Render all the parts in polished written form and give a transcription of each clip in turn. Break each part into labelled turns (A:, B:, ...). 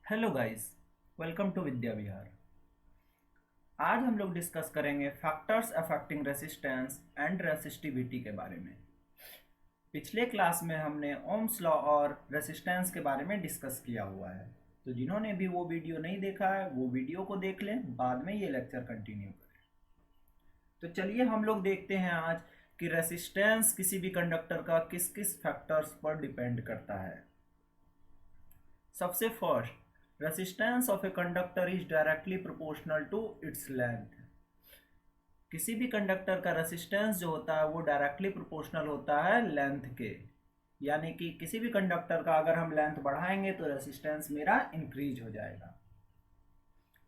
A: Hello guys, welcome to Vidya Vihar. आज हम लोग डिस्कस करेंगे factors affecting resistance and resistivity के बारे में। पिछले क्लास में हमने ओम्स लॉ और रेसिस्टेंस के बारे में डिस्कस किया हुआ है, तो जिन्होंने भी वो वीडियो नहीं देखा है वो वीडियो को देख लें, बाद में ये लेक्चर कंटिन्यू करें। तो चलिए हम लोग देखते हैं आज कि रेसिस्टेंस किसी भी कंडक्टर का किस किस फैक्टर्स पर डिपेंड करता है। सबसे first, resistance of a conductor is directly proportional to its length. किसी भी कंडक्टर का रेसिस्टेंस जो होता है वो डायरेक्टली प्रोपोर्शनल होता है लेंथ के। यानी कि किसी भी कंडक्टर का अगर हम लेंथ बढ़ाएंगे तो रेसिस्टेंस मेरा इंक्रीज हो जाएगा।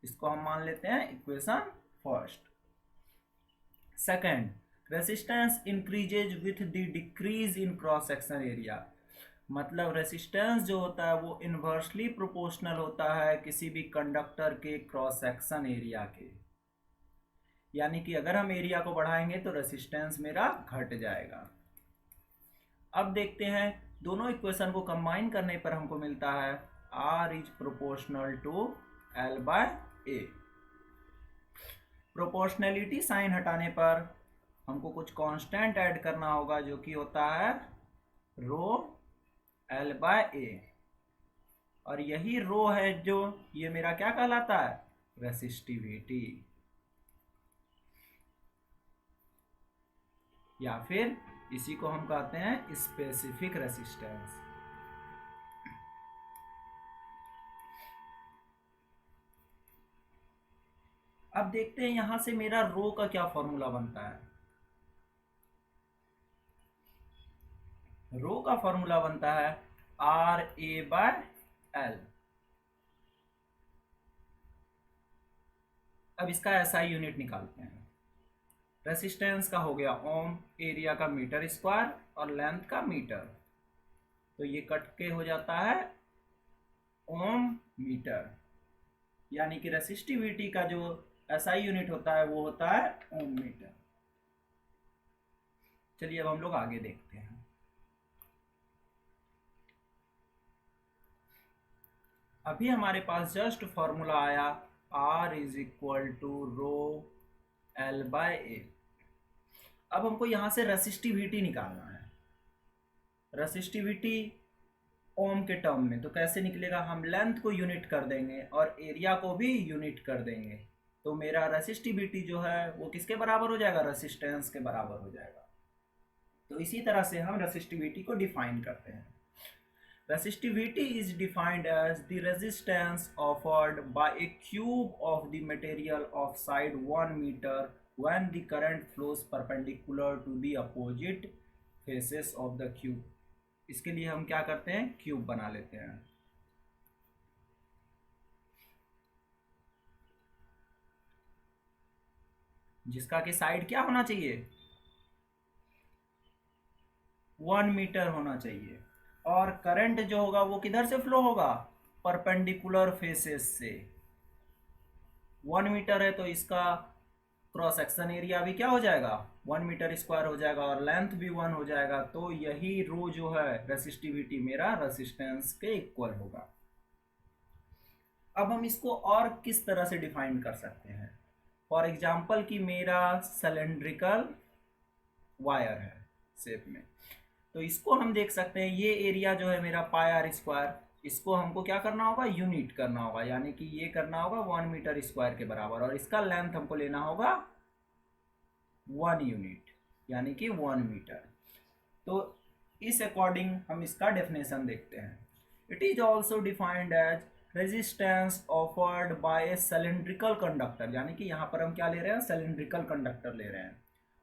A: इसको हम मान लेते हैं equation first. Second, resistance increases with the decrease in cross section area. मतलब रेसिस्टेंस जो होता है वो इन्वर्सली प्रोपोर्शनल होता है किसी भी कंडक्टर के क्रॉस सेक्शन एरिया के। यानी कि अगर हम एरिया को बढ़ाएंगे तो रेसिस्टेंस मेरा घट जाएगा। अब देखते हैं, दोनों इक्वेशन को कंबाइन करने पर हमको मिलता है R is proportional to L by A। Proportionality sign हटाने पर हमको कुछ कांस्टेंट ऐड करना होगा जो कि होता है रो L बाय A, और यही रो है जो ये मेरा क्या कहलाता है, रेसिस्टिविटी, या फिर इसी को हम कहते हैं स्पेसिफिक रेसिस्टेंस। अब देखते हैं यहां से मेरा रो का क्या फॉर्मूला बनता है। रो का फॉर्मूला बनता है आर ए बाय एल। अब इसका एसआई यूनिट निकालते हैं। रेसिस्टेंस का हो गया ओम, एरिया का मीटर स्क्वायर और लेंथ का मीटर, तो ये कट के हो जाता है ओम मीटर। यानी कि रेसिस्टिविटी का जो एसआई यूनिट होता है वो होता है ओम मीटर। चलिए अब हम लोग आगे देखते हैं। अभी हमारे पास जस्ट फॉर्मूला आया R is equal to rho L by A. अब हमको यहां से रेसिस्टिविटी निकालना है। रेसिस्टिविटी ओम के टर्म में तो कैसे निकलेगा, हम लेंथ को यूनिट कर देंगे और एरिया को भी यूनिट कर देंगे, तो मेरा रेसिस्टिविटी जो है वो किसके बराबर हो जाएगा, रेसिस्टेंस के बराबर हो जाएगा। तो इसी तरह से हम रेसिस्टिविटी को डिफाइन करते हैं। Resistivity is defined as the resistance offered by a cube of the material of side 1 meter when the current flows perpendicular to the opposite faces of the cube। इसके लिए हम क्या करते हैं, क्यूब बना लेते हैं। जिसका कि साइड क्या होना चाहिए, 1 मीटर होना चाहिए, और करंट जो होगा वो किधर से फ्लो होगा, परपेंडिकुलर फेसेस से। 1 मीटर है तो इसका क्रॉस सेक्शन एरिया भी क्या हो जाएगा, 1 मीटर स्क्वायर हो जाएगा, और लेंथ भी 1 हो जाएगा। तो यही रो जो है रेसिस्टिविटी मेरा रेसिस्टेंस के इक्वल होगा। अब हम इसको और किस तरह से डिफाइन कर सकते हैं। फॉर एग्जाम्पल कि मेरा सिलेंड्रिकल वायर है शेप में, तो इसको हम देख सकते हैं, ये एरिया जो है मेरा पाई आर स्क्वायर, इसको हमको क्या करना होगा, यूनिट करना होगा। यानी कि ये करना होगा 1 मीटर स्क्वायर के बराबर, और इसका लेंथ हमको लेना होगा 1 यूनिट, यानी कि 1 मीटर। तो इस अकॉर्डिंग हम इसका डेफिनेशन देखते हैं। It is also defined as resistance offered by a cylindrical conductor. यानी कि यहाँ पर हम क्या ले रहे हैं, सिलेंड्रिकल कंडक्टर ले रहे हैं,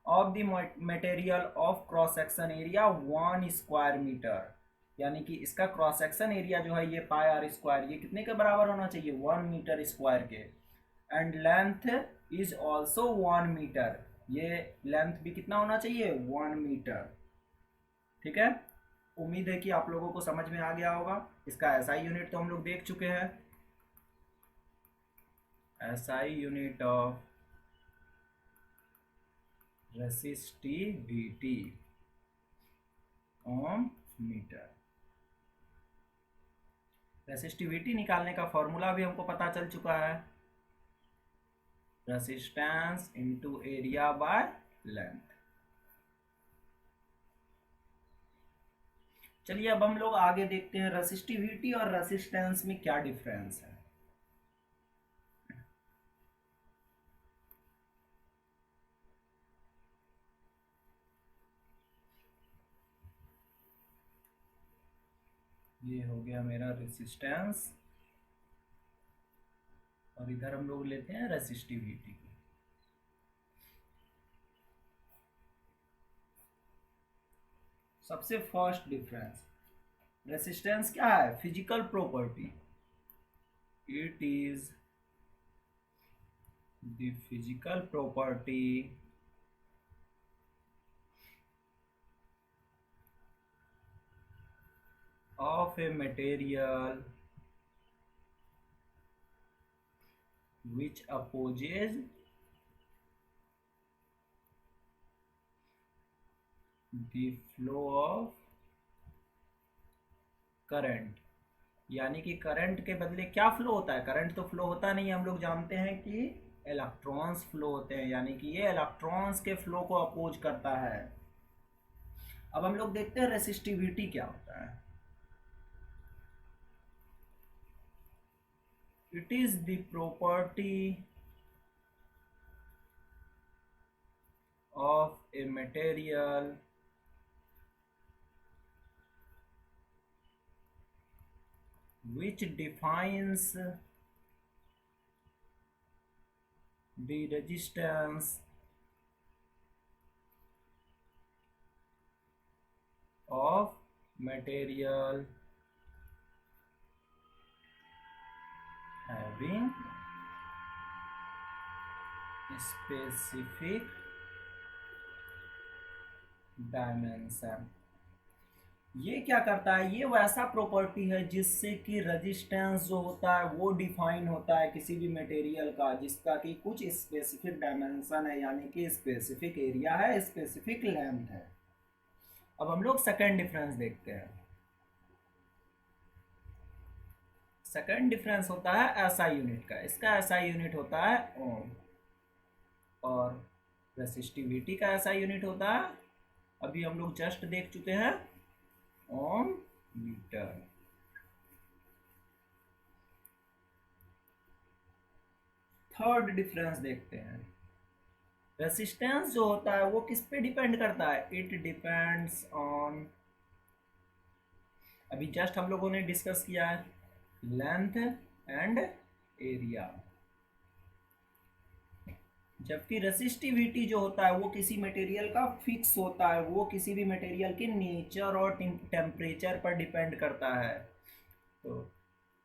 A: of the material of cross section area 1 square metre. यानी कि इसका क्रॉस सेक्शन एरिया जो है ये पाई आर स्क्वायर, ये कितने के बराबर होना चाहिए, 1 मीटर स्क्वायर के। And length is also 1 metre, ये लेंथ भी कितना होना चाहिए, 1 मीटर। ठीक है, उम्मीद है कि आप लोगों को समझ में आ गया होगा। इसका एसआई यूनिट तो हम लोग देख चुके हैं, SI unit of resistivity ohm metre. Resistivity निकालने का फॉर्मूला भी हमको पता चल चुका है, resistance into area by length. चलिए अब हम लोग आगे देखते हैं रेसिस्टिविटी और रेसिस्टेंस में क्या डिफरेंस है। ये हो गया मेरा रेसिस्टेंस और इधर हम लोग लेते हैं रेसिस्टिविटी को। सबसे फर्स्ट डिफरेंस, रेसिस्टेंस क्या है? Physical property, it is the physical property of a material which opposes the flow of current। यानी कि करंट के बदले क्या फ्लो होता है? करंट तो फ्लो होता नहीं है, हम लोग जानते हैं कि इलेक्ट्रॉन्स फ्लो होते हैं, यानी कि ये इलेक्ट्रॉन्स के फ्लो को अपोज करता है। अब हम लोग देखते हैं रेसिस्टिविटी क्या होता है। It is the property of a material which defines the resistance of material having specific dimension। ये क्या करता है? ये वैसा प्रॉपर्टी है जिससे कि रेजिस्टेंस जो होता है वो डिफाइन होता है किसी भी मटेरियल का, जिसका कि कुछ स्पेसिफिक डायमेंशन है, यानी कि स्पेसिफिक एरिया है, स्पेसिफिक लेंथ है। अब हम लोग सेकेंड डिफरेंस देखते हैं। सेकेंड डिफरेंस होता है एसआई यूनिट का। इसका एसआई यूनिट होता है ओम और रेसिस्टिविटी का एसआई यूनिट होता है, अभी हम लोग जस्ट देख चुके हैं, ओम मीटर। थर्ड डिफरेंस देखते हैं। रेसिस्टेंस जो होता है वो किस पे डिपेंड करता है? इट डिपेंड्स ऑन, अभी जस्ट हम लोगों ने डिस्कस किया है, लेंथ एंड एरिया। जबकि रेसिस्टिविटी जो होता है वो किसी मटेरियल का फिक्स होता है, वो किसी भी मटेरियल के नेचर और टेम्परेचर पर डिपेंड करता है। तो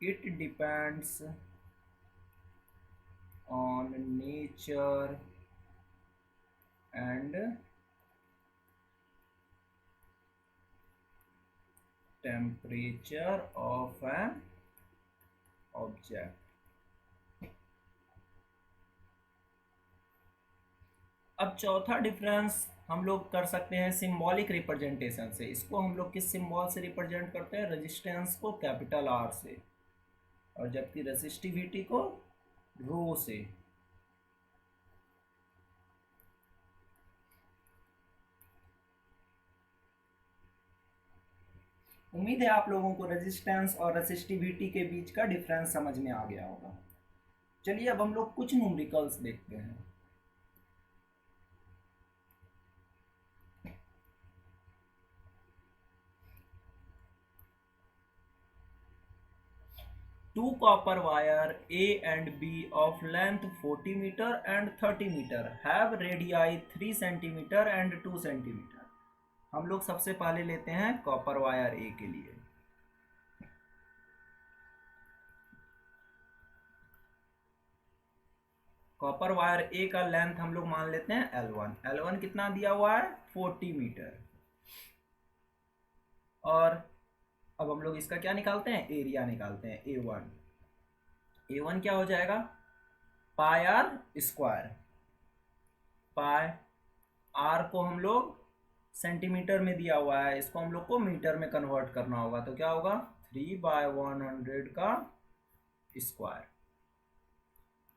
A: it depends on nature and temperature of an object. अब चौथा डिफरेंस हम लोग कर सकते हैं सिंबॉलिक रिप्रेजेंटेशन से। इसको हम लोग किस सिंबल से रिप्रेजेंट करते हैं? रेजिस्टेंस को कैपिटल आर से, और जबकि रेसिस्टिविटी को रो से। उम्मीद है आप लोगों को रेजिस्टेंस और रेसिस्टिविटी के बीच का डिफरेंस समझ में आ गया होगा। चलिए अब हम लोग कुछ न्यूमेरिकल्स देखते हैं। Two copper wire A and B of length 40 meter and 30 meter have radii 3 centimeter and 2 centimeter। हम लोग सबसे पहले लेते हैं कॉपर वायर ए के लिए। कॉपर वायर ए का लेंथ हम लोग मान लेते हैं L1। L1 कितना दिया हुआ है? 40 मीटर। और अब हम लोग इसका क्या निकालते हैं? एरिया निकालते हैं, A1। A1 क्या हो जाएगा? पाई आर स्क्वायर। पाई आर को हम लोग सेंटीमीटर में दिया हुआ है, इसको हम लोग को मीटर में कन्वर्ट करना होगा, तो क्या होगा? 3/100 का स्क्वायर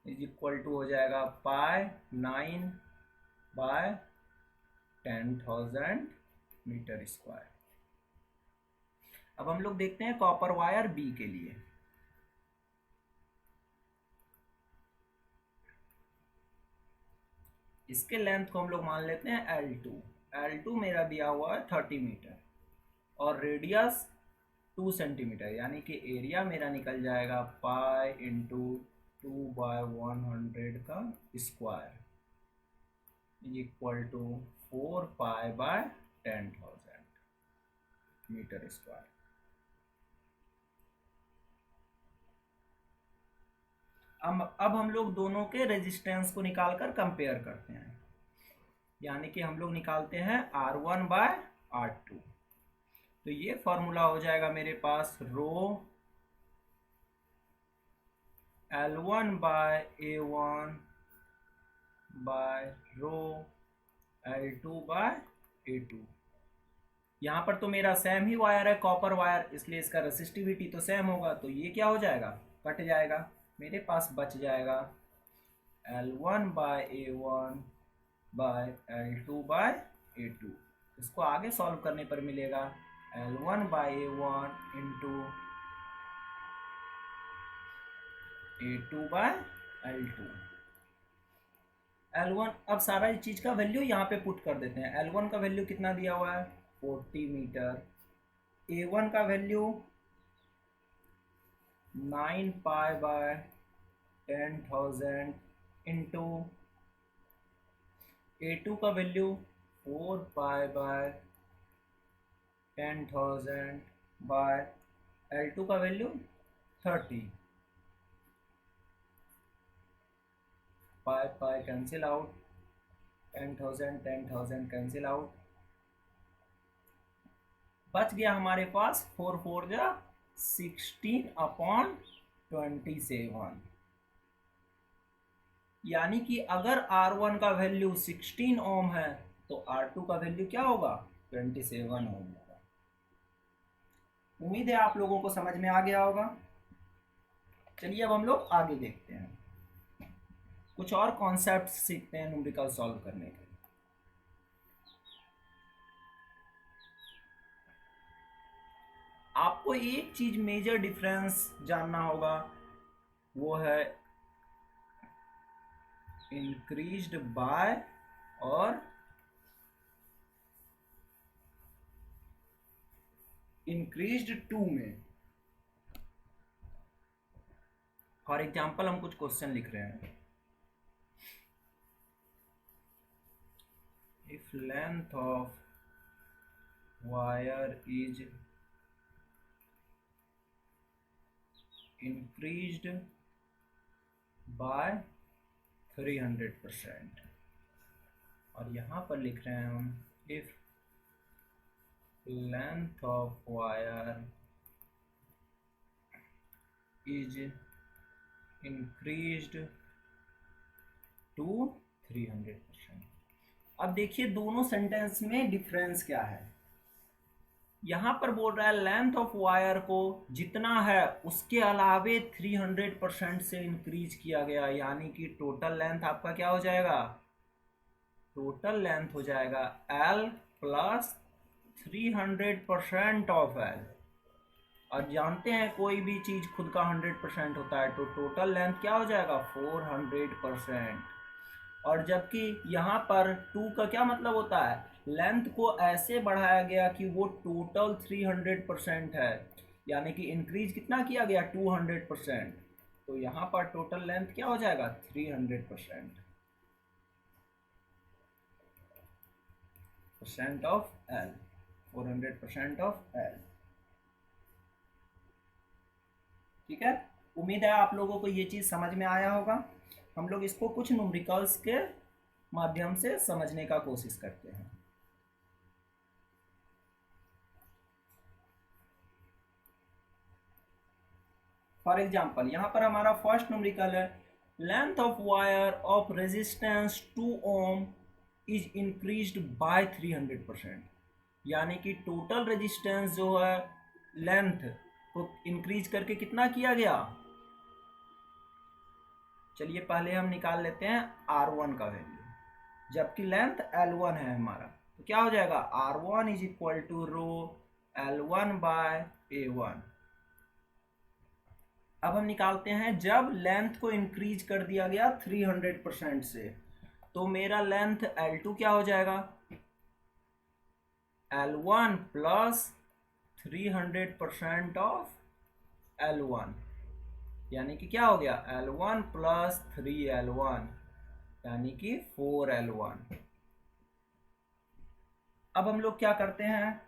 A: इज इक्वल टू हो जाएगा पाई 9/10,000 मीटर स्क्वायर। अब हम लोग देखते हैं कॉपर वायर बी के लिए। इसके लेंथ को हम लोग मान लेते हैं L2। L2 मेरा दिया हुआ है 30 मीटर और रेडियस 2 सेंटीमीटर, यानी कि एरिया मेरा निकल जाएगा पाई इंटू 2/100 का square is equal to 4π/10,000 metre square. अब हम लोग दोनों के रेजिस्टेंस को निकालकर कंपेयर करते हैं, यानी कि हम लोग निकालते हैं R1/R2। तो ये फॉर्मूला हो जाएगा मेरे पास रो L1/A1/रो L2/A2। यहाँ पर तो मेरा सेम ही वायर है, कॉपर वायर, इसलिए इसका रेसिस्टिविटी तो सेम होगा, तो ये क्या हो जाएगा, कट जाएगा। मेरे पास बच जाएगा L1/A1/L2/A2। इसको आगे सॉल्व करने पर मिलेगा L1/A1 इंटू A2/L2। L1, अब सारा इस चीज का वैल्यू यहाँ पे पुट कर देते हैं। L1 का वैल्यू कितना दिया हुआ है 40 मीटर, A1 का वैल्यू 9π/10,000 इंटू A2 का वैल्यू 4π/10,000 बाय L2 का value 30। Pi cancel out, 10,000 cancel out, बच गया हमारे पास 4 4 जा 16/27। यानी कि अगर R1 का वैल्यू 16 ओम है तो R2 का वैल्यू क्या होगा 27 ओम होगा। उम्मीद है आप लोगों को समझ में आ गया होगा। चलिए अब हम लोग आगे देखते हैं, कुछ और कॉन्सेप्ट सीखते हैं न्यूमेरिकल सॉल्व करने के। आपको एक चीज मेजर डिफरेंस जानना होगा, वो है इंक्रीज्ड बाय और इंक्रीज्ड टू में। फॉर एग्जाम्पल हम कुछ क्वेश्चन लिख रहे हैं। If length of wire is increased by 300%, और यहाँ पर लिख रहे हैं हम if length of wire is increased to 300%। अब देखिए दोनों सेंटेंस में डिफरेंस क्या है। यहाँ पर बोल रहा है लेंथ ऑफ वायर को जितना है उसके अलावे 300% से इंक्रीज किया गया, यानी कि टोटल लेंथ आपका क्या हो जाएगा, टोटल लेंथ हो जाएगा L प्लस 300% ऑफ L। और जानते हैं कोई भी चीज खुद का 100% होता है तो टोटल लेंथ क्या हो जाएगा 400%। और जबकि यहाँ पर 2 का क्या मतलब होता है, लेंथ को ऐसे बढ़ाया गया कि वो टोटल 300% है, यानी कि इंक्रीज कितना किया गया 200%। तो यहाँ पर टोटल लेंथ क्या हो जाएगा 300% ऑफ L, 400% ऑफ L। ठीक है, उम्मीद है आप लोगों को ये चीज समझ में आया होगा। हम लोग इसको कुछ न्यूमेरिकल्स के माध्यम से समझने का कोशिश करते हैं। फॉर एग्जाम्पल यहाँ पर हमारा फर्स्ट न्यूमेरिकल है length of wire of resistance 2 ohm is increased by 300%, यानी कि टोटल रेजिस्टेंस जो है लेंथ को इंक्रीज करके कितना किया गया। चलिए पहले हम निकाल लेते हैं R1 का वैल्यू, जबकि लेंथ L1 है हमारा, तो क्या हो जाएगा R1 is equal to rho L1 by A1। अब हम निकालते हैं जब लेंथ को इंक्रीज कर दिया गया 300% से, तो मेरा लेंथ L2 क्या हो जाएगा, L1 प्लस 300% ऑफ L1, यानी कि क्या हो गया L1 प्लस 3L1 यानी कि 4L1। अब हम लोग क्या करते हैं,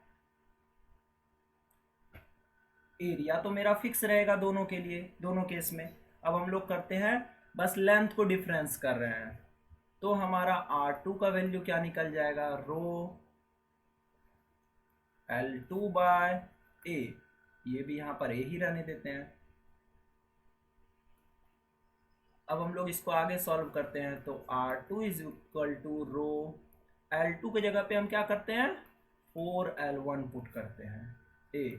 A: एरिया तो मेरा फिक्स रहेगा दोनों के लिए, दोनों केस में। अब हम लोग करते हैं बस लेंथ को डिफरेंस कर रहे हैं, तो हमारा R2 का वैल्यू क्या निकल जाएगा, रो L2 बाय A, ये भी यहाँ पर A ही रहने देते हैं। अब हम लोग इसको आगे सॉल्व करते हैं, तो R2 is equal to rho L2 की जगह पे हम क्या करते हैं 4L1 पुट करते हैं A,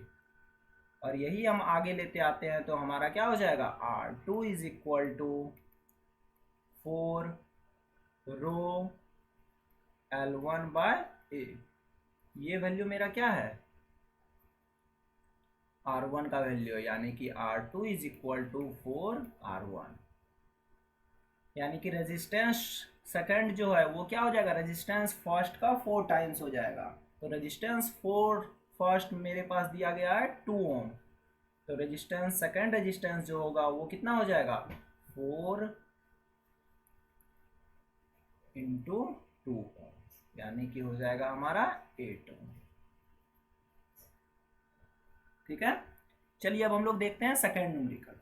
A: और यही हम आगे लेते आते हैं, तो हमारा क्या हो जाएगा R2 is equal to 4 rho L1 by A। ये वैल्यू मेरा क्या है R1 का वैल्यू, यानी कि R2 is equal to 4R1, यानी कि रेजिस्टेंस सेकंड जो है वो क्या हो जाएगा, रेजिस्टेंस फर्स्ट का 4 टाइम्स हो जाएगा। तो रेजिस्टेंस 4 फर्स्ट मेरे पास दिया गया है 2 ओम, तो रेजिस्टेंस सेकंड रेजिस्टेंस जो होगा वो कितना हो जाएगा 4 इंटू 2 ओम, यानी कि हो जाएगा हमारा 8 ओम। ठीक है, चलिए अब हम लोग देखते हैं second numerical.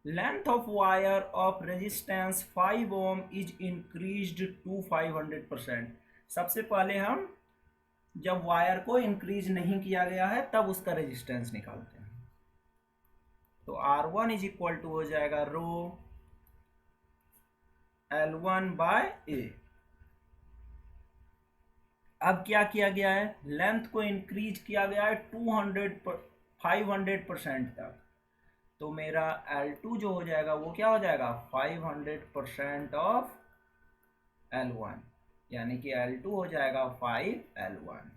A: Length of wire of resistance 5 ohm is increased to 500%। सबसे पहले हम जब वायर को इंक्रीज नहीं किया गया है तब उसका रेजिस्टेंस निकालते हैं, तो R1 इज इक्वल टू हो जाएगा रो L1 बाय A। अब क्या किया गया है, लेंथ को इंक्रीज किया गया है 500% तक, तो मेरा L2 जो हो जाएगा वो क्या हो जाएगा 500% ऑफ L1, यानी कि L2 हो जाएगा 5L1।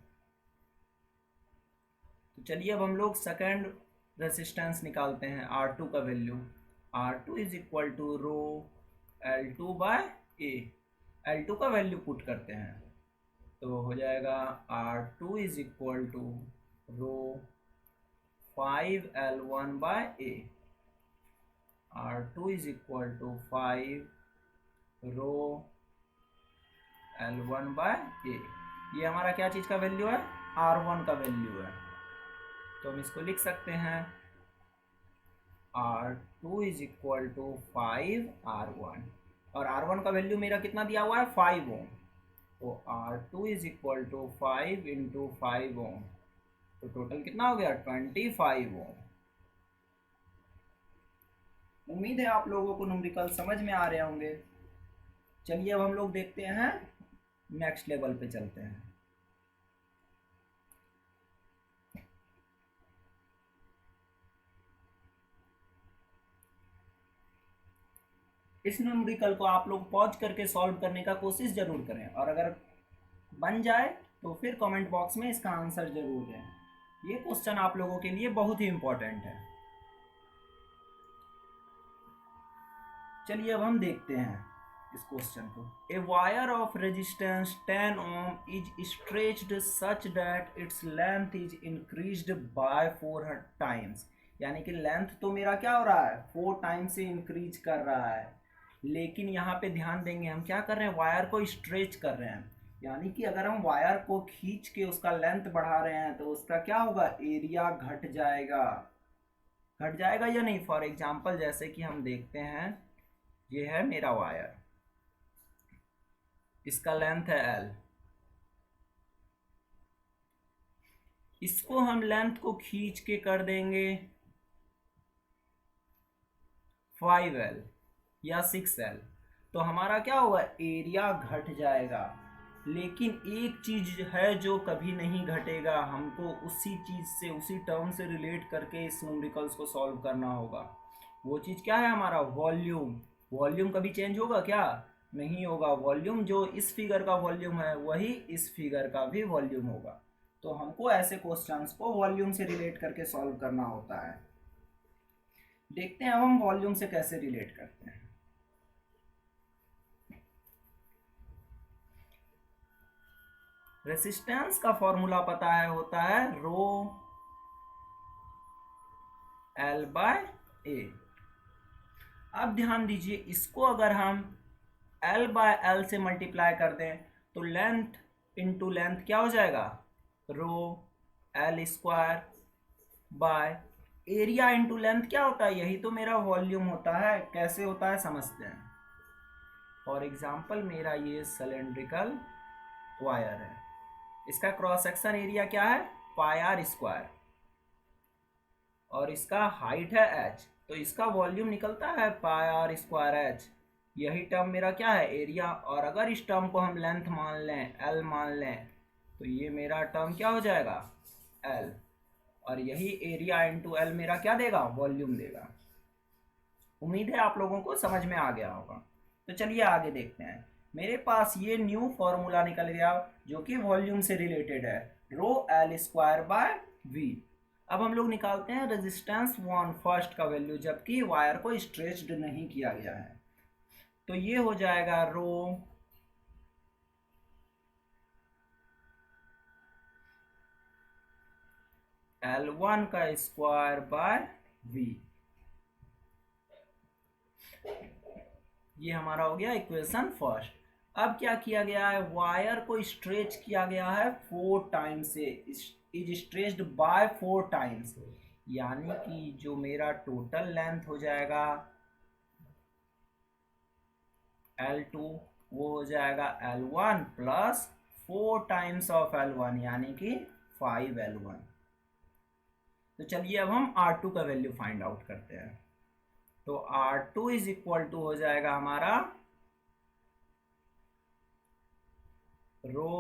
A: तो चलिए अब हम लोग सेकंड रेजिस्टेंस निकालते हैं R2 का value. R2 is equal to rho L2 by A, L2 का वैल्यू पुट करते हैं, तो हो जाएगा R2 is equal to rho 5L1 by A। R2 is equal to 5 rho L1 by A। ये हमारा क्या चीज़ का वैल्यू है, R1 का वैल्यू है, तो हम इसको लिख सकते हैं R2 is equal to 5R1, और R1 का वैल्यू मेरा कितना दिया हुआ है 5 ओम, तो R2 is equal to 5 into 5 ohm, तो टोटल कितना हो गया 25 ओम। उम्मीद है आप लोगों को न्यूमेरिकल समझ में आ रहे होंगे। चलिए अब हम लोग देखते हैं नेक्स्ट लेवल पे चलते हैं। इस न्यूमेरिकल को आप लोग पॉज करके सॉल्व करने का कोशिश जरूर करें, और अगर बन जाए तो फिर कमेंट बॉक्स में इसका आंसर जरूर दें। ये क्वेश्चन आप लोगों के लिए बहुत ही इंपॉर्टेंट है। चलिए अब हम देखते हैं इस क्वेश्चन को। A wire of resistance 10 ohm is stretched such that its length is increased by 4 times, यानी कि लेंथ तो मेरा क्या हो रहा है 4 टाइम्स से इंक्रीज कर रहा है, लेकिन यहाँ पे ध्यान देंगे हम क्या कर रहे हैं, वायर को स्ट्रेच कर रहे हैं, यानी कि अगर हम वायर को खींच के उसका लेंथ बढ़ा रहे हैं तो उसका क्या होगा, एरिया घट जाएगा। घट जाएगा या नहीं, फॉर एग्जांपल जैसे कि हम देखते हैं ये है मेरा वायर, इसका लेंथ है L, इसको हम लेंथ को खींच के कर देंगे 5L या 6L, तो हमारा क्या होगा, एरिया घट जाएगा, लेकिन एक चीज है जो कभी नहीं घटेगा, हमको उसी चीज से, उसी टर्म से रिलेट करके इस न्यूमेरिकल्स को सॉल्व करना होगा। वो चीज क्या है? हमारा वॉल्यूम। वॉल्यूम कभी चेंज होगा क्या? नहीं होगा। वॉल्यूम जो इस फिगर का वॉल्यूम है वही इस फिगर का भी वॉल्यूम होगा। तो हमको ऐसे क्वेश्चंस को वॉल्यूम से रिलेट करके सॉल्व करना होता है। देखते हैं अब हम वॉल्यूम से कैसे रिलेट करते हैं। रेसिस्टेंस का फॉर्मूला पता है, होता है रो एल बाय ए। अब ध्यान दीजिए, इसको अगर हम एल बाय एल से मल्टीप्लाई कर दें तो लेंथ इंटू लेंथ क्या हो जाएगा? रो L square by area into length क्या होता है? यही तो मेरा वॉल्यूम होता है। कैसे होता है समझते हैं। फॉर एग्जाम्पल मेरा ये सिलेंड्रिकल वायर है, इसका क्रॉस सेक्शन एरिया क्या है? पाई आर स्क्वायर, और इसका हाइट है h, तो इसका वॉल्यूम निकलता है पाई आर स्क्वायर h। यही टर्म मेरा क्या है? एरिया। और अगर इस टर्म को हम लेंथ मान लें, l मान लें, तो ये मेरा टर्म क्या हो जाएगा? l। और यही एरिया इंटू एल मेरा क्या देगा? वॉल्यूम देगा। उम्मीद है आप लोगों को समझ में आ गया होगा। तो चलिए आगे देखते हैं। मेरे पास ये न्यू फॉर्मूला निकल गया जो कि वॉल्यूम से रिलेटेड है, rho L square by V. अब हम लोग निकालते हैं रेजिस्टेंस वन फर्स्ट का वैल्यू, जबकि वायर को स्ट्रेच्ड नहीं किया गया है। तो ये हो जाएगा रो L1 का स्क्वायर बाय V। ये हमारा हो गया इक्वेशन फर्स्ट। अब क्या किया गया है? वायर को स्ट्रेच किया गया है 4 टाइम्स से, इज स्ट्रेच्ड बाय 4 टाइम्स, यानी कि जो मेरा टोटल लेंथ हो जाएगा L2 वो हो जाएगा L1 plus 4 times of L1 यानी कि 5L1। तो चलिए अब हम R2 का वैल्यू फाइंड आउट करते हैं। तो R2 इज इक्वल टू हो जाएगा हमारा रो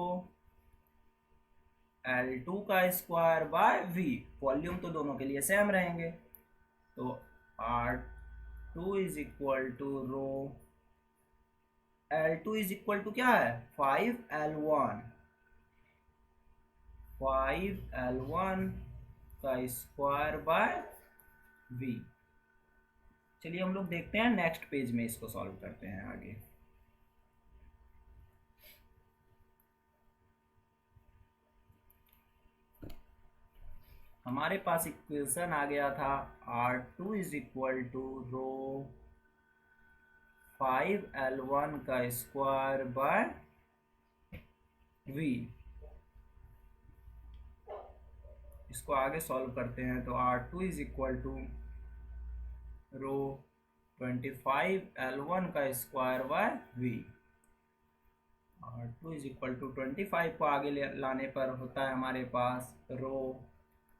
A: L2 का स्क्वायर बाय V। वॉल्यूम तो दोनों के लिए सेम रहेंगे। तो R2 is equal to rho L2 is equal to क्या है? 5L1। 5L1 का स्क्वायर बाय V। चलिए हम लोग देखते हैं नेक्स्ट पेज में, इसको सॉल्व करते हैं आगे। हमारे पास इक्वेशन आ गया था R2 is equal to rho 5L1 का स्क्वायर बाय V। इसको आगे सॉल्व करते हैं। तो R2 is equal to rho 25L1 का square by V। R2 is equal to 25 को आगे लाने पर होता है हमारे पास rho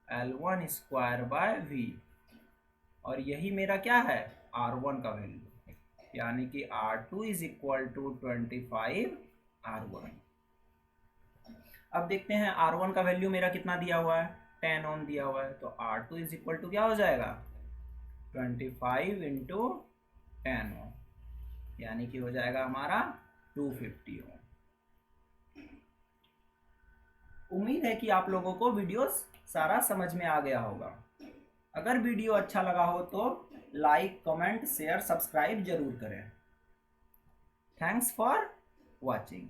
A: L1 square by V। और यही मेरा क्या है? R1 का वैल्यू, यानी कि R2 is equal to 25R1। अब देखते हैं R1 का वैल्यू मेरा कितना दिया हुआ है? 10 ओम दिया हुआ है। तो R2 इज इक्वल टू क्या हो जाएगा? 25 इंटू 10 ओम, यानी कि हो जाएगा हमारा 250 ओम। उम्मीद है कि आप लोगों को वीडियो सारा समझ में आ गया होगा। अगर वीडियो अच्छा लगा हो तो लाइक, कमेंट, शेयर, सब्सक्राइब जरूर करें। Thanks for watching.